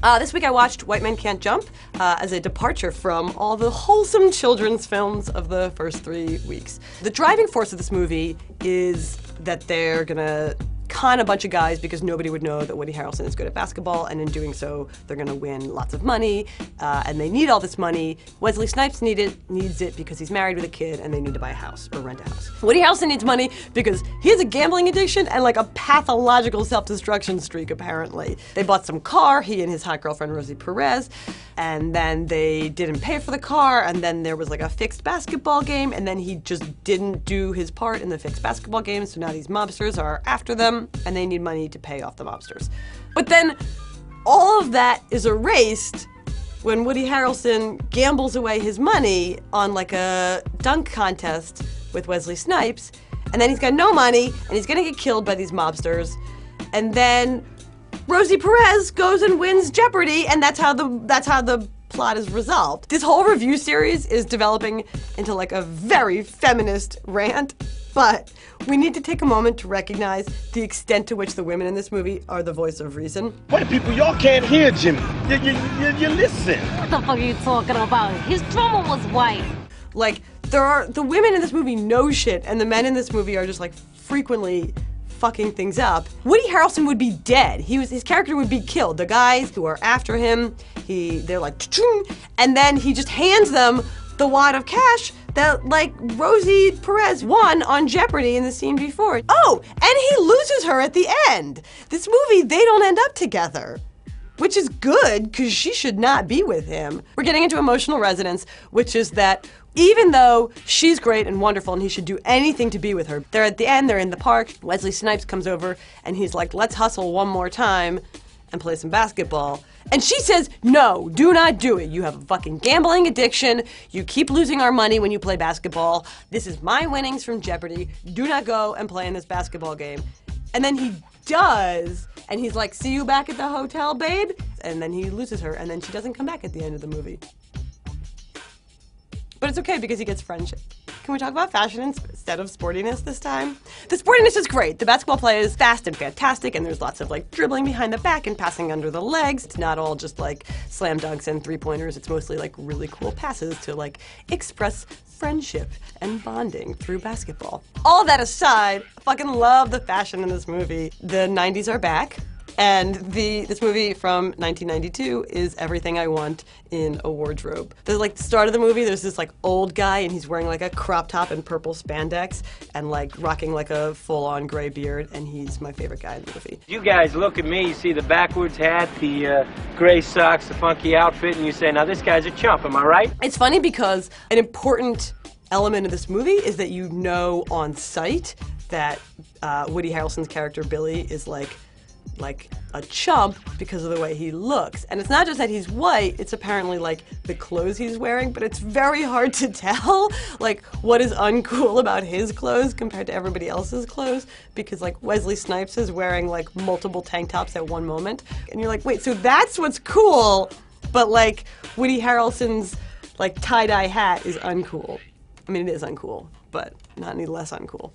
This week I watched White Men Can't Jump as a departure from all the wholesome children's films of the first 3 weeks. The driving force of this movie is that they're gonna con a bunch of guys because nobody would know that Woody Harrelson is good at basketball, and in doing so, they're gonna win lots of money, and they need all this money. Wesley Snipes needs it because he's married with a kid and they need to buy a house or rent a house. Woody Harrelson needs money because he has a gambling addiction and like a pathological self-destruction streak, apparently. They bought some car, he and his hot girlfriend Rosie Perez, and then they didn't pay for the car, and then there was like a fixed basketball game, and then he just didn't do his part in the fixed basketball game, so now these mobsters are after them, and they need money to pay off the mobsters. But then all of that is erased when Woody Harrelson gambles away his money on like a dunk contest with Wesley Snipes, and then he's got no money, and he's gonna get killed by these mobsters, and then Rosie Perez goes and wins Jeopardy, and that's how the plot is resolved. This whole review series is developing into like a very feminist rant, but we need to take a moment to recognize the extent to which the women in this movie are the voice of reason. White people, y'all can't hear Jimmy. You listen. What the fuck are you talking about? His drummer was white. Like, the women in this movie know shit, and the men in this movie are just like frequently fucking things up. Woody Harrelson would be dead. His character would be killed. The guys who are after him, they're like, cha-chung, and then he just hands them the wad of cash that like Rosie Perez won on Jeopardy in the scene before. Oh, and he loses her at the end. This movie, they don't end up together, which is good because she should not be with him. We're getting into emotional resonance, which is that even though she's great and wonderful and he should do anything to be with her, they're at the end, they're in the park, Wesley Snipes comes over and he's like, let's hustle one more time and play some basketball. And she says, no, do not do it. You have a fucking gambling addiction. You keep losing our money when you play basketball. This is my winnings from Jeopardy. Do not go and play in this basketball game. And then he does, and he's like, see you back at the hotel, babe? And then he loses her, and then she doesn't come back at the end of the movie. But it's okay because he gets friendship. Can we talk about fashion instead of sportiness this time? The sportiness is great. The basketball play is fast and fantastic, and there's lots of like dribbling behind the back and passing under the legs. It's not all just like slam dunks and three-pointers. It's mostly like really cool passes to like express friendship and bonding through basketball. All that aside, I fucking love the fashion in this movie. The 90s are back. And this movie from 1992 is everything I want in a wardrobe. There's like the start of the movie, there's this like old guy and he's wearing like a crop top and purple spandex and like rocking like a full-on gray beard, and he's my favorite guy in the movie. You guys look at me, you see the backwards hat, the gray socks, the funky outfit, and you say, now this guy's a chump, am I right? It's funny because an important element of this movie is that you know on sight that Woody Harrelson's character Billy is like a chump because of the way he looks. And it's not just that he's white, it's apparently like the clothes he's wearing, but it's very hard to tell like what is uncool about his clothes compared to everybody else's clothes, because like Wesley Snipes is wearing like multiple tank tops at one moment, and you're like, wait, so that's what's cool, but like Woody Harrelson's like tie-dye hat is uncool. I mean, it is uncool, but not any less uncool.